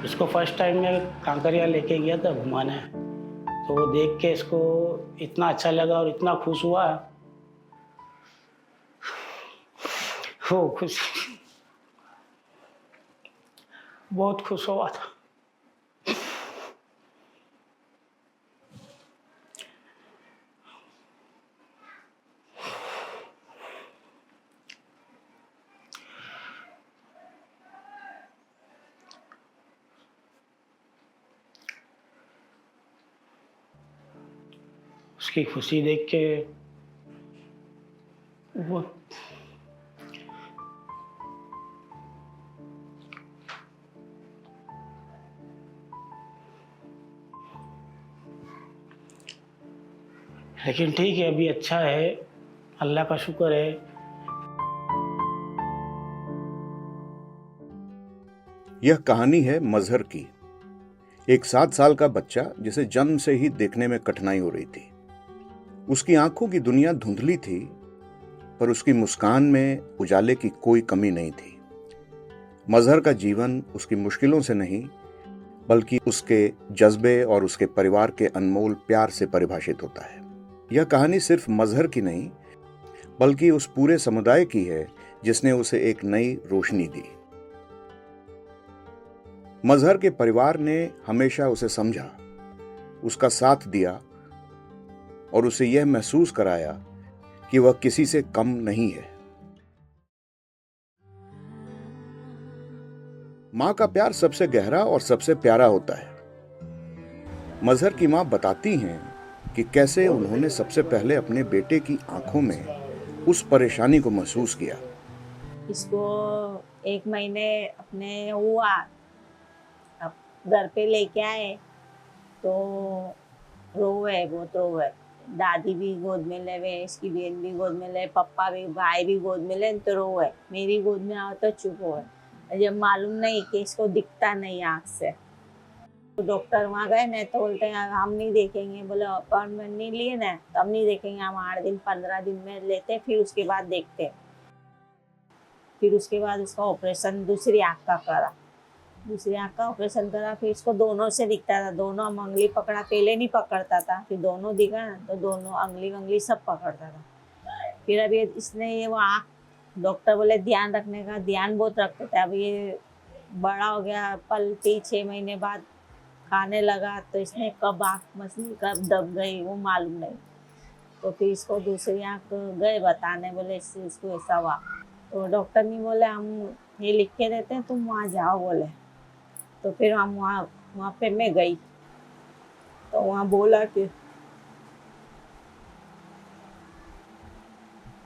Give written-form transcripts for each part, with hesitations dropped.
इसको first time मैं कांकरिया लेके गया था घुमाने, तो वो देख के इसको इतना अच्छा लगा और इतना खुश हुआ, वो खुश, बहुत खुश हुआ था। उसकी खुशी देख के वो लेकिन ठीक है, अभी अच्छा है, अल्लाह का शुक्र है। यह कहानी है मजहर की, एक 7 साल का बच्चा जिसे जन्म से ही देखने में कठिनाई हो रही थी। उसकी आंखों की दुनिया धुंधली थी, पर उसकी मुस्कान में उजाले की कोई कमी नहीं थी। मजहर का जीवन उसकी मुश्किलों से नहीं, बल्कि उसके जज्बे और उसके परिवार के अनमोल प्यार से परिभाषित होता है। यह कहानी सिर्फ मजहर की नहीं, बल्कि उस पूरे समुदाय की है जिसने उसे एक नई रोशनी दी। मजहर के परिवार ने हमेशा उसे समझा, उसका साथ दिया और उसे यह महसूस कराया कि वह किसी से कम नहीं है। मां का प्यार सबसे गहरा और सबसे प्यारा होता है। मजहर की मां बताती हैं कि कैसे उन्होंने सबसे पहले अपने बेटे की आंखों में उस परेशानी को महसूस किया। इसको 1 महीने अपने हुआ, अब घर पे लेके आए तो रोवे, बहुत रोवे। दादी भी गोद में लेवे, इसकी बहन भी गोद में ले, पप्पा भी, भाई भी गोद में ले तो रोवे। मेरी गोद में आओ तो चुप होवे। जब मालूम नहीं कि इसको दिखता नहीं आँख से, तो डॉक्टर वहाँ गए ना तो बोलते हैं हम नहीं देखेंगे। बोले अपॉइंटमेंट नहीं लिए ना तो हम नहीं देखेंगे, हम 8 दिन 15 दिन में लेते, फिर उसके बाद देखते। फिर उसके बाद उसका ऑपरेशन दूसरी आँख का करा, दूसरी आँख का ऑपरेशन करा। फिर इसको दोनों से दिखता था, दोनों हम उंगली पकड़ा, पहले नहीं पकड़ता था, फिर दोनों दिखा ना तो दोनों उंगली सब पकड़ता था। फिर अभी इसने ये वो आँख, डॉक्टर बोले ध्यान रखने का, ध्यान बहुत रखते थे। अब ये बड़ा हो गया, पलटी 6 महीने बाद खाने लगा, तो इसने कब आँख मछली कब दब गई वो मालूम नहीं। तो फिर इसको दूसरी आँख गए बताने, बोले इसको ऐसा हुआ। तो डॉक्टर ने बोले हम ये लिख के देते हैं, तुम वहाँ जाओ बोले। तो फिर हम वहाँ पे मैं गई, तो वहाँ बोला कि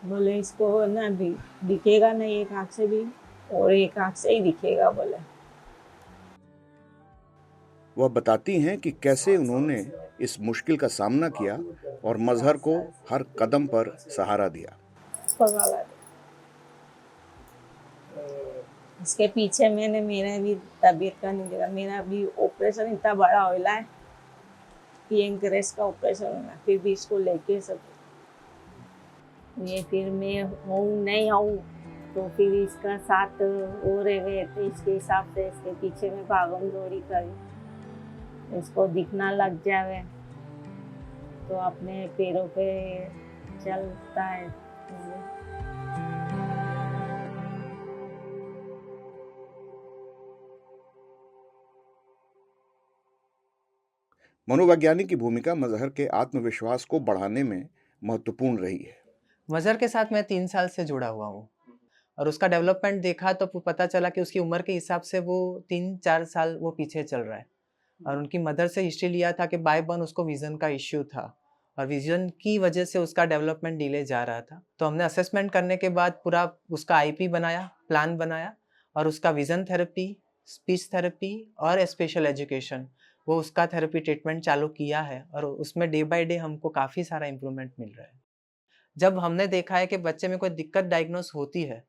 बोले इसको ना भी दिखेगा नहीं एक आँख से भी, और एक आँख से ही दिखेगा बोले। वह बताती हैं कि कैसे उन्होंने इस मुश्किल का सामना किया और मजहर को हर कदम पर सहारा दिया। पगला इसके पीछे मैंने, मेरा भी तबीयत का नहीं देखा। मेरा भी ऑपरेशन इतना बड़ा होला है, पेनक्रियास का ऑपरेशन होना, फिर भी इसको लेके सब ये फिर मैं हूँ नहीं हूँ, तो फिर इसका साथ हो रहे तो इसके हिसाब से इसके पीछे में भागम दौड़ी करी, इसको दिखना लग जावे तो अपने पैरों पे चलता है। मनोवैज्ञानिक की भूमिका मजहर के आत्मविश्वास को बढ़ाने में महत्वपूर्ण रही है। मजहर के साथ मैं 3 साल से जुड़ा हुआ हूँ और उसका डेवलपमेंट देखा तो पता चला कि उसकी उम्र के हिसाब से वो 3-4 साल वो पीछे चल रहा है। और उनकी मदर से हिस्ट्री लिया था कि बाय बर्थ उसको विजन का इश्यू था और विजन की वजह से उसका डेवलपमेंट डिले जा रहा था। तो हमने असेसमेंट करने के बाद पूरा उसका आईपी बनाया, प्लान बनाया और उसका विजन थेरेपी, स्पीच थेरेपी और स्पेशल एजुकेशन वो उसका थेरेपी ट्रीटमेंट चालू किया है और उसमें डे बाय डे हमको काफ़ी सारा इम्प्रूवमेंट मिल रहा है। जब हमने देखा है कि बच्चे में कोई दिक्कत डायग्नोस होती है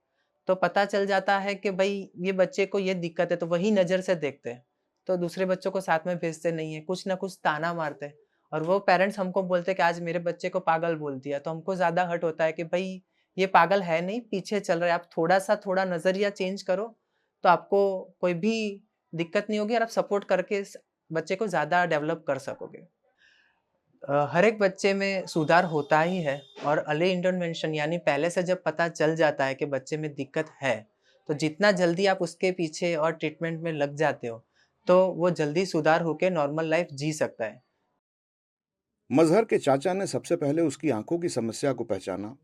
तो पता चल जाता है कि भाई ये बच्चे को ये दिक्कत है, तो वही नज़र से देखते हैं, तो दूसरे बच्चों को साथ में भेजते नहीं है, कुछ ना कुछ ताना मारते हैं और वो पेरेंट्स हमको बोलते हैं कि आज मेरे बच्चे को पागल बोल दिया। तो हमको ज़्यादा हर्ट होता है कि भाई ये पागल है नहीं, पीछे चल रहा है, आप थोड़ा नज़रिया चेंज करो तो आपको कोई भी दिक्कत नहीं होगी और आप सपोर्ट करके बच्चे को ज़्यादा डेवलप कर सकोगे। हर एक बच्चे में सुधार होता ही है और अर्ली इंटरवेंशन यानी पहले से जब पता चल जाता है कि बच्चे में दिक्कत है, तो जितना जल्दी आप उसके पीछे और ट्रीटमेंट में लग जाते हो, तो वो जल्दी सुधार होके नॉर्मल लाइफ जी सकता है। मजहर के चाचा ने सबसे पहले उसकी आंखों की समस्या को पहचाना।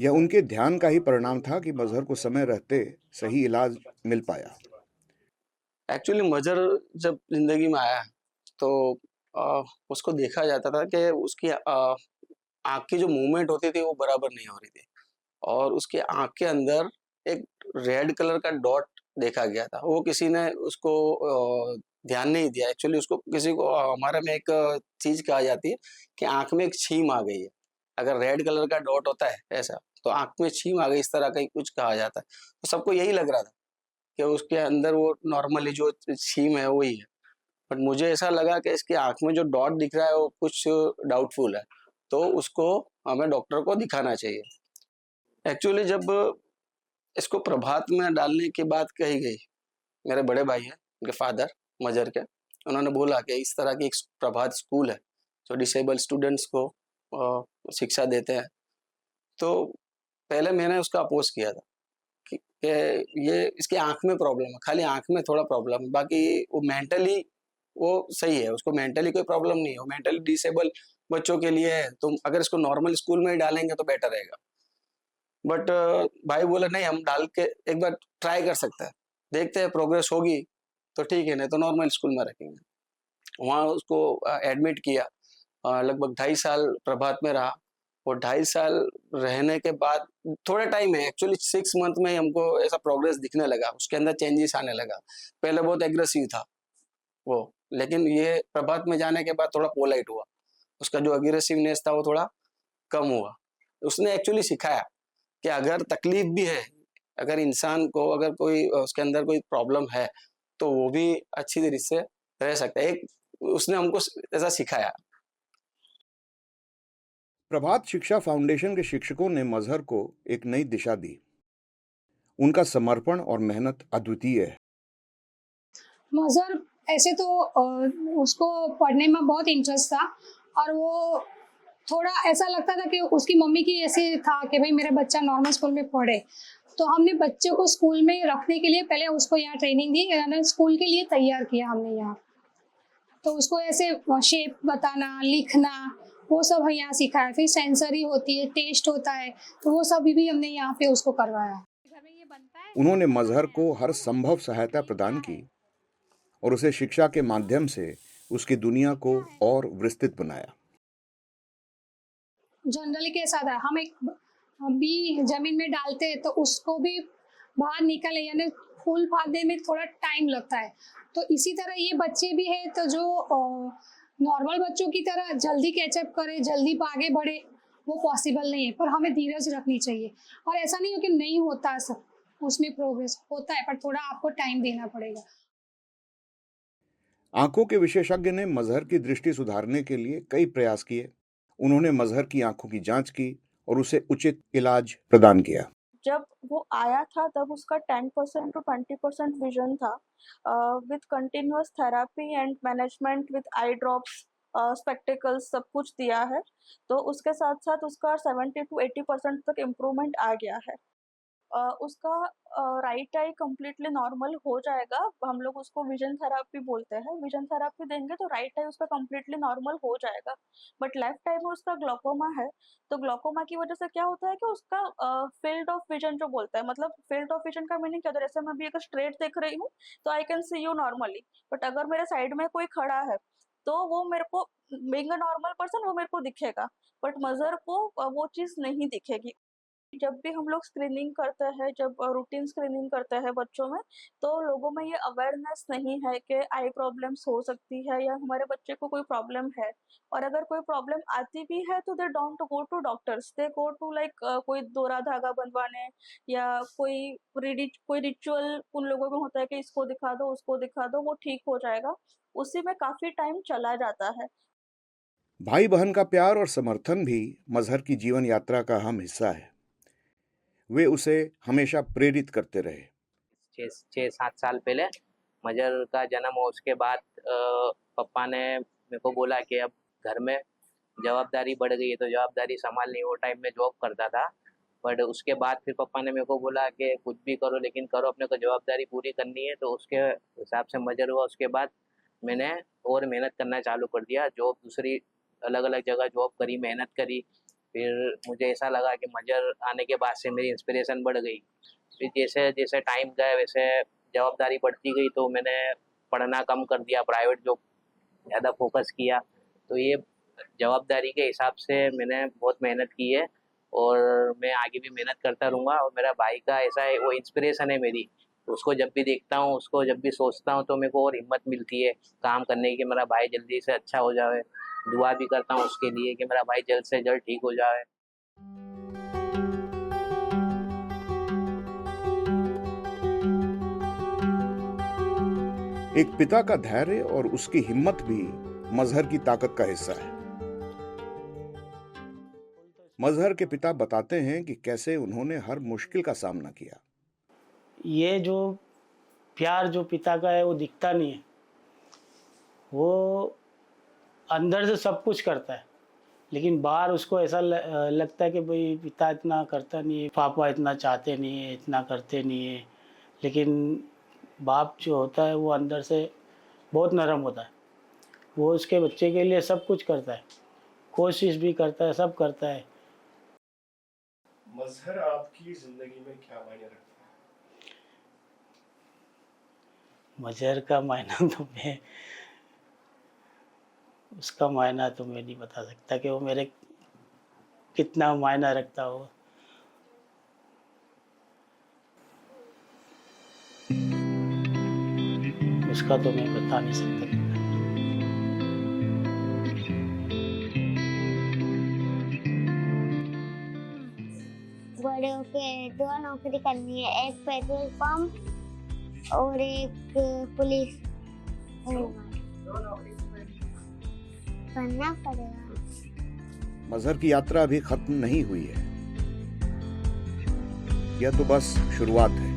यह उनके ध्यान का ही परिणाम था कि मजहर को समय रहते सही इलाज मिल पाया। एक्चुअली मजर जब जिंदगी में आया तो उसको देखा जाता था कि उसकी आँख की जो मूवमेंट होती थी वो बराबर नहीं हो रही थी और उसकी आँख के अंदर एक रेड कलर का डॉट देखा गया था। वो किसी ने उसको ध्यान नहीं दिया। एक्चुअली उसको किसी को हमारे में एक चीज कहा जाती है कि आँख में एक छीम आ गई है। अगर रेड कलर का डॉट होता है ऐसा तो आँख में छीम आ गई, इस तरह का ही कुछ कहा जाता है। तो सबको यही लग रहा था कि उसके अंदर वो नॉर्मली जो छीम है वही है। बट मुझे ऐसा लगा कि इसकी आँख में जो डॉट दिख रहा है वो कुछ डाउटफुल है, तो उसको हमें डॉक्टर को दिखाना चाहिए। एक्चुअली जब इसको प्रभात में डालने की बात कही गई, मेरे बड़े भाई हैं, उनके फादर मजर के, उन्होंने बोला कि इस तरह की एक प्रभात स्कूल है जो डिसेबल स्टूडेंट्स को शिक्षा देते हैं। तो पहले मैंने उसका अपोज किया था कि ये इसकी आँख में प्रॉब्लम है, खाली आँख में थोड़ा प्रॉब्लम है, बाकी वो मेंटली वो सही है, उसको मेंटली कोई प्रॉब्लम नहीं है। वो मेंटली डिसेबल बच्चों के लिए है, तो अगर इसको नॉर्मल स्कूल में ही डालेंगे तो बेटर रहेगा। बट भाई बोले नहीं, हम डाल के एक बार ट्राई कर सकते हैं, देखते हैं प्रोग्रेस होगी तो ठीक है, नहीं तो नॉर्मल स्कूल में रखेंगे। वहाँ उसको एडमिट किया, लगभग 2.5 साल प्रभात में रहा। और 2.5 साल रहने के बाद थोड़ा टाइम है, एक्चुअली 6 मंथ में ही हमको ऐसा प्रोग्रेस दिखने लगा, उसके अंदर चेंजेस आने लगा। पहले बहुत एग्रेसिव था वो, लेकिन ये प्रभात में जाने के बाद थोड़ा पोलाइट हुआ, उसका जो एग्रेसिवनेस था वो थोड़ा कम हुआ। उसने एक्चुअली सिखाया कि अगर तकलीफ भी है, अगर इंसान को अगर कोई उसके अंदर कोई प्रॉब्लम है तो वो भी अच्छी तरीके से रह सकता है। एक उसने हमको ऐसा सिखाया। प्रभात शिक्षा फाउंडेशन के शिक्षकों ने मजहर को एक नई दिशा दी। उनका समर्पण और मेहनत अद्वितीय है। मज़हर ऐसे तो उसको पढ़ने में बहुत इंटरेस्ट था और वो थोड़ा ऐसा लगता था कि उसकी मम्मी की ऐसे था कि भाई मेरा बच्चा नॉर्मल स्कूल में पढ़े। तो हमने बच्चे को स्कूल में रखने के लिए पहले उसको यहाँ ट्रेनिंग दी, यानी स्कूल के लिए तैयार किया हमने यहाँ। तो उसको ऐसे शेप बताना, लिखना, वो सब यहाँ सिखाया। फिर सेंसरी होती है, टेस्ट होता है, तो वो सब भी हमने यहाँ पे उसको करवाया। घर में ये बनता है। उन्होंने मजहर को हर संभव सहायता प्रदान की और उसे शिक्षा के माध्यम से उसकी दुनिया को और विस्तृत बनाया। जनरली कैसा था, हम एक बी जमीन में डालते हैं तो उसको भी बाहर निकले, यानी फूल फादने में थोड़ा टाइम लगता है। तो इसी तरह ये बच्चे भी है, तो जो नॉर्मल बच्चों की तरह जल्दी कैचअप करे, जल्दी आगे बढ़े, वो पॉसिबल नहीं है। पर हमें धीरज रखनी चाहिए और ऐसा नहीं हो कि नहीं होता, सब उसमें प्रोग्रेस होता है, पर थोड़ा आपको टाइम देना पड़ेगा। आंखों के विशेषज्ञ ने मजहर की दृष्टि सुधारने के लिए कई प्रयास किए। उन्होंने मजहर की आंखों की जांच की और उसे उचित इलाज प्रदान किया। जब वो आया था तब उसका 10% to 20% विजन था। With continuous therapy and management with eye drops, spectacles, सब कुछ दिया है, तो उसके साथ साथ उसका 70 to 80% तक इम्प्रूवमेंट आ गया है। उसका राइट आई कम्प्लीटली नॉर्मल हो जाएगा। हम लोग उसको विजन थेरेपी बोलते हैं। विजन थेरेपी देंगे तो राइट आई उसका कम्प्लीटली नॉर्मल हो जाएगा। बट लेफ्ट आई में उसका ग्लोकोमा है, तो ग्लोकोमा की वजह से क्या होता है कि उसका फील्ड ऑफ विजन जो बोलता है, मतलब फील्ड ऑफ विजन का मीनिंग क्या होता है, जैसे मैं अभी अगर स्ट्रेट देख रही हूँ तो I can see you normally, but अगर मेरे साइड में कोई खड़ा है तो वो मेरे को, बीइंग अ नॉर्मल पर्सन, वो मेरे को दिखेगा, बट मजर को वो चीज़ नहीं दिखेगी। जब भी हम लोग स्क्रीनिंग करते हैं, जब रूटीन स्क्रीनिंग करते हैं बच्चों में, तो लोगों में ये अवेयरनेस नहीं है कि आई प्रॉब्लम्स हो सकती है या हमारे बच्चे को कोई प्रॉब्लम है। और अगर कोई प्रॉब्लम आती भी है तो they don't go to doctors, they go to like कोई दोरा धागा बंधवाने या कोई रिचुअल उन लोगों में होता है कि इसको दिखा दो, उसको दिखा दो, वो ठीक हो जाएगा। उसी में काफ़ी टाइम चला जाता है। भाई बहन का प्यार और समर्थन भी मजहर की जीवन यात्रा का अहम हिस्सा है। वे उसे हमेशा प्रेरित करते रहे। 6-7 साल पहले मजर का जन्म हुआ उसके बाद पापा ने मेरे को बोला कि अब घर में जवाबदारी बढ़ गई है तो जवाबदारी संभालनी। वो टाइम में जॉब करता था, बट उसके बाद फिर पापा ने मेरे को बोला कि कुछ भी करो लेकिन करो, अपने को जवाबदारी पूरी करनी है। तो उसके हिसाब से मजर हुआ। उसके बाद मैंने और मेहनत करना चालू कर दिया, जॉब दूसरी अलग अलग जगह जॉब करी, मेहनत करी। फिर मुझे ऐसा लगा कि मजर आने के बाद से मेरी इंस्पिरेशन बढ़ गई। फिर जैसे जैसे टाइम गया वैसे जवाबदारी बढ़ती गई, तो मैंने पढ़ना कम कर दिया, प्राइवेट जॉब ज़्यादा फोकस किया। तो ये जवाबदारी के हिसाब से मैंने बहुत मेहनत की है और मैं आगे भी मेहनत करता रहूँगा। और मेरा भाई का ऐसा है, वो इंस्पिरेशन है मेरी। उसको जब भी देखता हूँ, उसको जब भी सोचता हूँ तो मेरे को और हिम्मत मिलती है काम करने की, मेरा भाई जल्दी से अच्छा हो जाए। दुआ भी करता हूँ उसके लिए कि मेरा भाई जल्द से जल्द ठीक हो जाए। एक पिता का धैर्य और उसकी हिम्मत भी मजहर की ताकत का हिस्सा है। मजहर के पिता बताते हैं कि कैसे उन्होंने हर मुश्किल का सामना किया। ये जो प्यार जो पिता का है वो दिखता नहीं है, वो अंदर से सब कुछ करता है, लेकिन बाहर उसको ऐसा लगता है कि भाई पिता इतना करता नहीं है, पापा इतना चाहते नहीं है, इतना करते नहीं है। लेकिन बाप जो होता है वो अंदर से बहुत नरम होता है, वो उसके बच्चे के लिए सब कुछ करता है, कोशिश भी करता है, सब करता है। मजहर आपकी जिंदगी में क्या मायने रखता है? मजहर का मायना तो मैं उसका मायना तो मैं नहीं बता सकता कि वो मेरे कितना मायना रखता हो। उसका तो मैं बता नहीं सकता। बड़े होके 2 नौकरी करनी है, एक पेट्रोल पंप और एक पुलिस करना पड़ेगा। मजहर की यात्रा अभी खत्म नहीं हुई है, यह तो बस शुरुआत है।